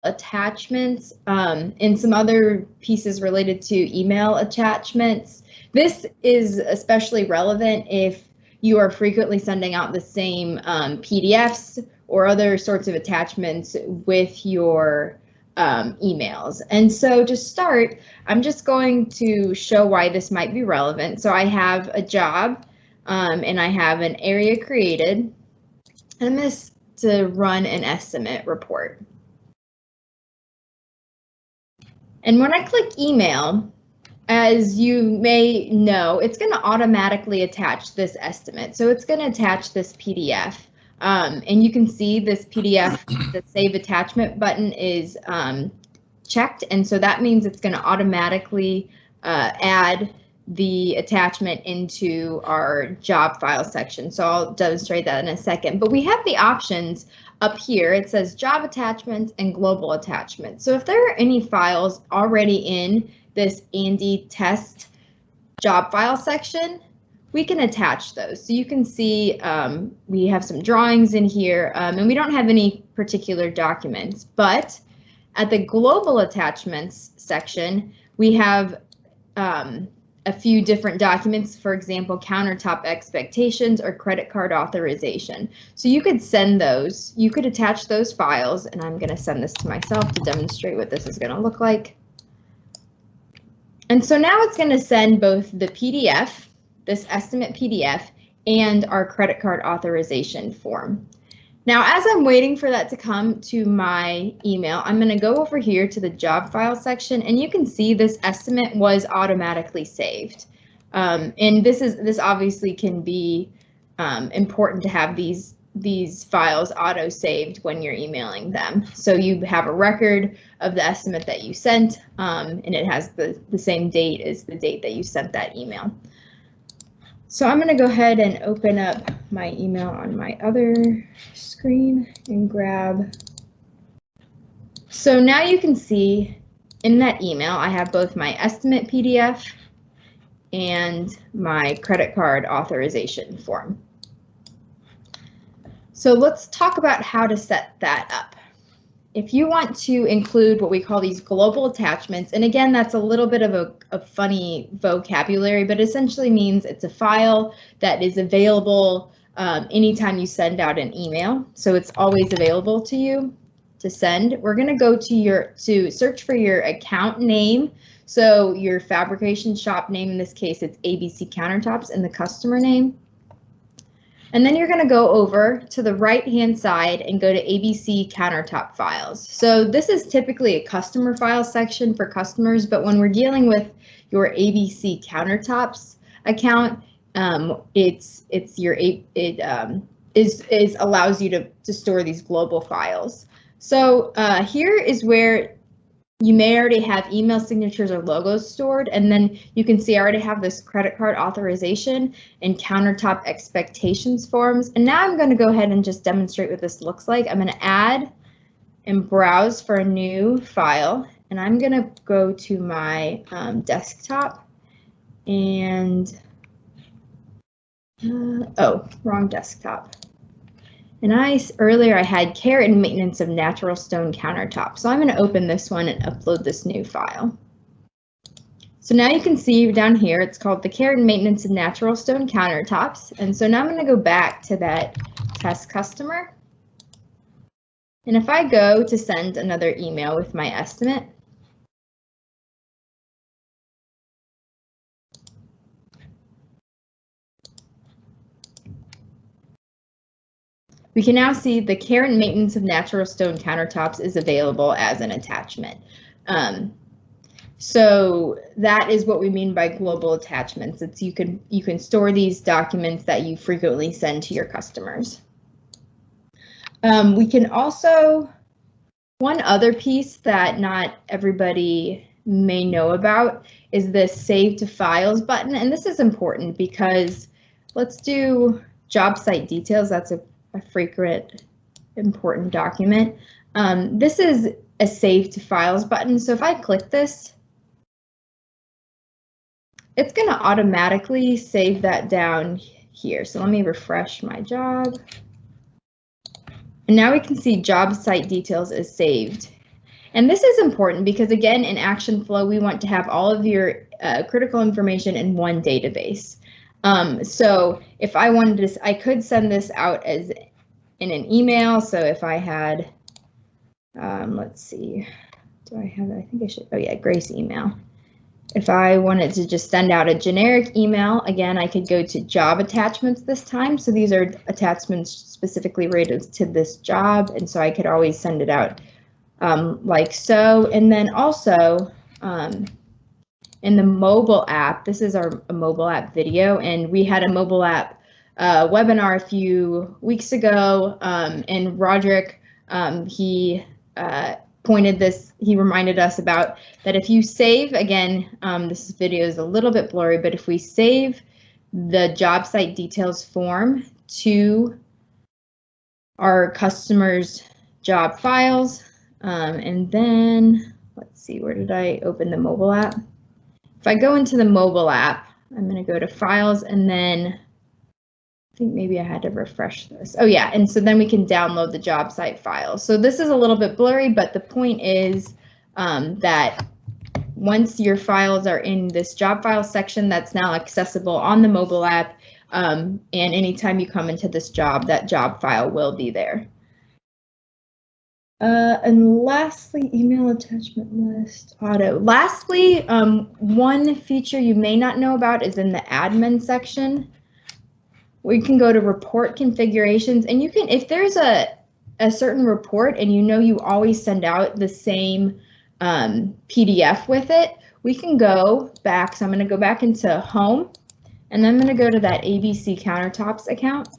attachments and some other pieces related to email attachments. This is especially relevant if you are frequently sending out the same PDFs or other sorts of attachments with your emails. And so to start, I'm just going to show why this might be relevant. So I have a job and I have an area created. I'm going to run an estimate report. And when I click email, as you may know, it's going to automatically attach this estimate. So it's going to attach this PDF. And you can see this PDF, the Save Attachment button is checked. And so that means it's going to automatically add the attachment into our job file section. So I'll demonstrate that in a second. But we have the options up here. It says job attachments and global attachments. So if there are any files already in this Andy test job file section, we can attach those. So you can see we have some drawings in here and we don't have any particular documents, but at the global attachments section, we have a few different documents, for example, countertop expectations or credit card authorization. So you could send those, you could attach those files, and I'm going to send this to myself to demonstrate what this is going to look like. And so now it's going to send both the PDF, this estimate PDF, and our credit card authorization form. Now, as I'm waiting for that to come to my email, I'm going to go over here to the job file section, and you can see this estimate was automatically saved. And this obviously can be important to have these files auto-saved when you're emailing them. So you have a record of the estimate that you sent, and it has the same date as the date that you sent that email. So I'm going to go ahead and open up my email on my other screen and grab. So now you can see in that email, I have both my estimate PDF and my credit card authorization form. So let's talk about how to set that up. If you want to include what we call these global attachments, and again, that's a little bit of a funny vocabulary, but essentially means it's a file that is available anytime you send out an email. So it's always available to you to send. We're going to go to search for your account name. So your fabrication shop name, in this case, it's ABC Countertops, and the customer name. And then you're going to go over to the right-hand side and go to ABC Countertop Files. So this is typically a customer file section for customers, but when we're dealing with your ABC Countertops account, it allows you to store these global files. So here is where you may already have email signatures or logos stored, and then you can see I already have this credit card authorization and countertop expectations forms. And now I'm going to go ahead and just demonstrate what this looks like. I'm going to add and browse for a new file, and I'm going to go to my desktop and, wrong desktop. And earlier I had care and maintenance of natural stone countertops. So I'm going to open this one and upload this new file. So now you can see down here, it's called the care and maintenance of natural stone countertops. And so now I'm going to go back to that test customer. And if I go to send another email with my estimate, we can now see the care and maintenance of natural stone countertops is available as an attachment. So that is what we mean by global attachments. It's you can store these documents that you frequently send to your customers. We can also, one other piece that not everybody may know about is this Save to Files button. And this is important because let's do job site details. That's a frequent important document. This is a Save to Files button. So if I click this, it's going to automatically save that down here. So let me refresh my job. And now we can see job site details is saved. And this is important because, again, in Action Flow, we want to have all of your critical information in one database. So if I wanted to, I could send this out as in an email. So if I had, let's see, do I have, I think I should, oh yeah, Grace email. If I wanted to just send out a generic email, again, I could go to job attachments this time. So these are attachments specifically related to this job. And so I could always send it out like so. And then also in the mobile app, this is our mobile app video, and we had a mobile app webinar a few weeks ago, and Roderick, he reminded us about that if you save, again, this video is a little bit blurry, but if we save the job site details form to our customers' job files, and then let's see, where did I open the mobile app? If I go into the mobile app, I'm going to go to files, and then I think maybe I had to refresh this. Oh yeah, and so then we can download the job site files. So this is a little bit blurry, but the point is that once your files are in this job file section, that's now accessible on the mobile app, and anytime you come into this job, that job file will be there. And lastly, email attachment list auto. Lastly, one feature you may not know about is in the admin section. We can go to report configurations, and you can, if there's a certain report and you know you always send out the same PDF with it, we can go back. So I'm going to go back into home, and then I'm going to go to that ABC Countertops account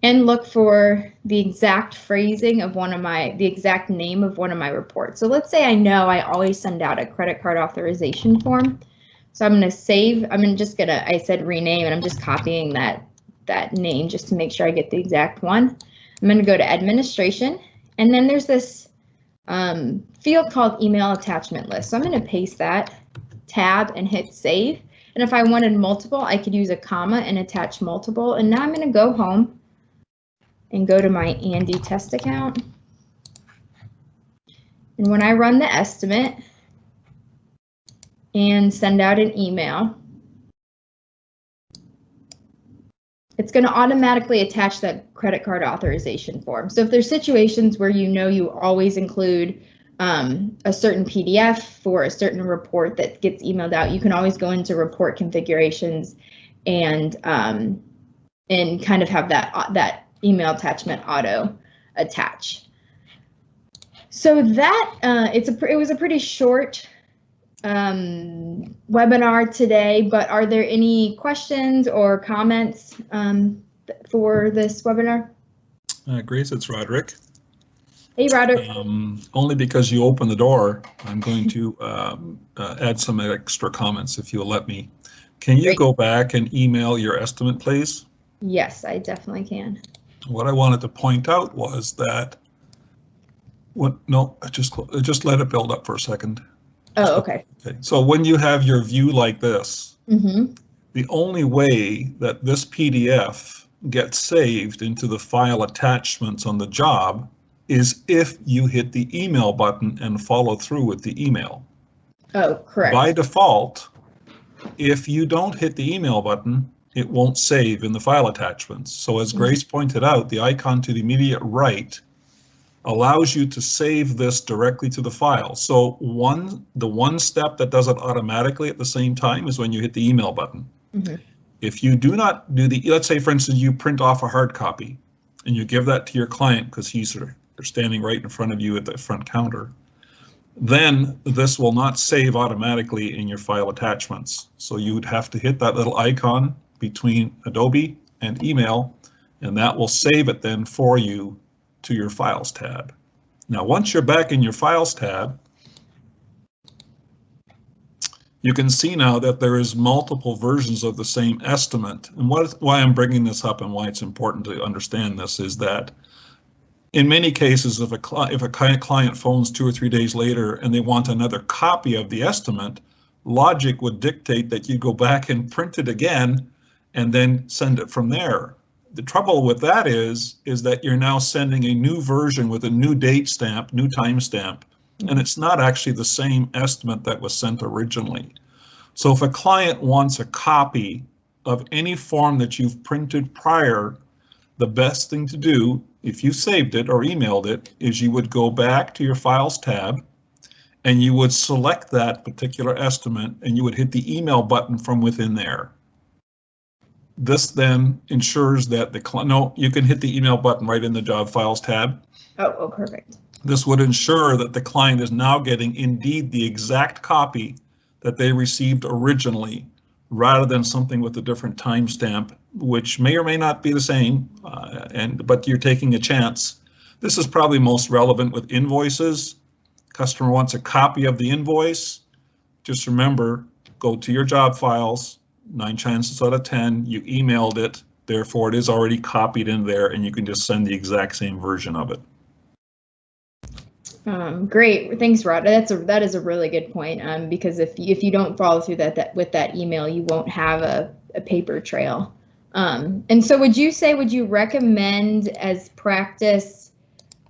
and look for the exact phrasing of the exact name of one of my reports. So let's say I know I always send out a credit card authorization form. So I'm going to save, I said rename, and I'm just copying that name just to make sure I get the exact one. I'm going to go to administration, and then there's this field called email attachment list. So I'm going to paste that, tab, and hit save. And if I wanted multiple, I could use a comma and attach multiple. And now I'm going to go home and go to my Andy test account. And when I run the estimate and send out an email, it's going to automatically attach that credit card authorization form. So if there's situations where you know you always include a certain PDF for a certain report that gets emailed out, you can always go into report configurations and kind of have that email attachment auto attach. So that it was a pretty short webinar today, but are there any questions or comments for this webinar? Grace, it's Roderick. Hey, Roderick. Only because you opened the door, I'm going to add some extra comments if you'll let me. Can you go back and email your estimate, please? Yes, I definitely can. What I wanted to point out was that, just let it build up for a second. Oh, okay. Okay. So when you have your view like this, the only way that this PDF gets saved into the file attachments on the job is if you hit the email button and follow through with the email. Oh, correct. By default, if you don't hit the email button, it won't save in the file attachments. So as Grace pointed out, the icon to the immediate right allows you to save this directly to the file. So the one step that does it automatically at the same time is when you hit the email button. If you do not do let's say for instance, you print off a hard copy and you give that to your client because they're standing right in front of you at the front counter, then this will not save automatically in your file attachments. So you would have to hit that little icon between Adobe and email, and that will save it then for you to your Files tab. Now, once you're back in your Files tab, you can see now that there is multiple versions of the same estimate. And why I'm bringing this up and why it's important to understand this is that in many cases, if a client phones 2 or 3 days later and they want another copy of the estimate, logic would dictate that you go back and print it again and then send it from there. the trouble with that is that you're now sending a new version with a new date stamp, new timestamp, and it's not actually the same estimate that was sent originally. So if a client wants a copy of any form that you've printed prior, the best thing to do, if you saved it or emailed it, is you would go back to your Files tab and you would select that particular estimate and you would hit the email button from within there. This then ensures that you can hit the email button right in the Job Files tab. Oh, perfect. This would ensure that the client is now getting indeed the exact copy that they received originally, rather than something with a different timestamp, which may or may not be the same, but you're taking a chance. This is probably most relevant with invoices. Customer wants a copy of the invoice. Just remember, go to your job files. 9 chances out of 10, you emailed it. Therefore, it is already copied in there, and you can just send the exact same version of it. Great, thanks, Rod. That is a really good point. Because if you don't follow through with that email, you won't have a paper trail. And so, would you recommend as practice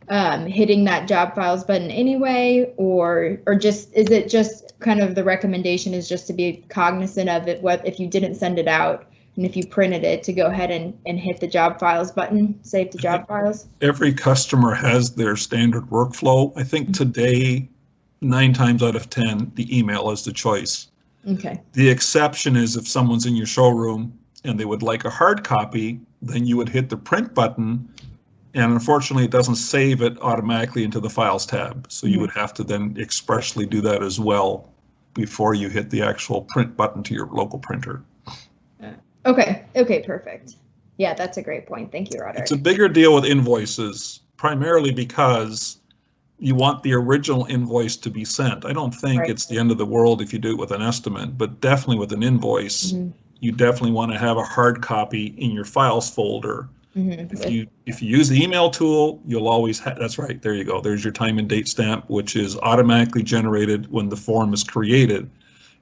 hitting that job files button anyway, or is it just kind of the recommendation is just to be cognizant of it? What if you didn't send it out? And if you printed it, to go ahead and hit the job files button, save to job files? Every customer has their standard workflow. I think today, 9 times out of 10, the email is the choice. Okay. The exception is if someone's in your showroom and they would like a hard copy, then you would hit the print button, and unfortunately it doesn't save it automatically into the Files tab. So you would have to then expressly do that as well before you hit the actual print button to your local printer. Okay, perfect. Yeah, that's a great point. Thank you, Roderick. It's a bigger deal with invoices, primarily because you want the original invoice to be sent. I don't think it's the end of the world if you do it with an estimate, but definitely with an invoice, you definitely want to have a hard copy in your files folder. If you use the email tool, you'll always have, that's right, there you go. There's your time and date stamp, which is automatically generated when the form is created.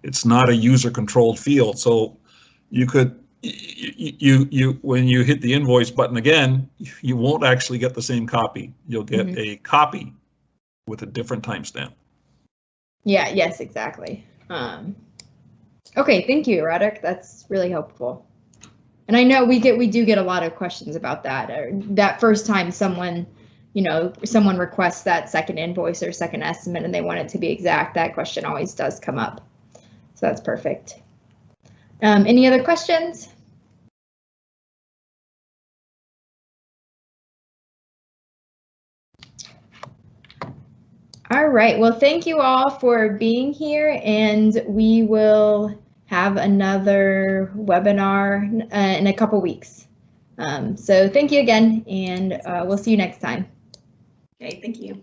It's not a user controlled field. So you could, when you hit the invoice button again, you won't actually get the same copy. You'll get a copy with a different timestamp. Yeah, yes, exactly. Okay, thank you, Roderick. That's really helpful. And I know we do get a lot of questions about that. That first time someone requests that second invoice or second estimate and they want it to be exact, that question always does come up. So that's perfect. Any other questions? All right, well, thank you all for being here, and we will have another webinar in a couple weeks. So thank you again, and we'll see you next time. Okay, thank you.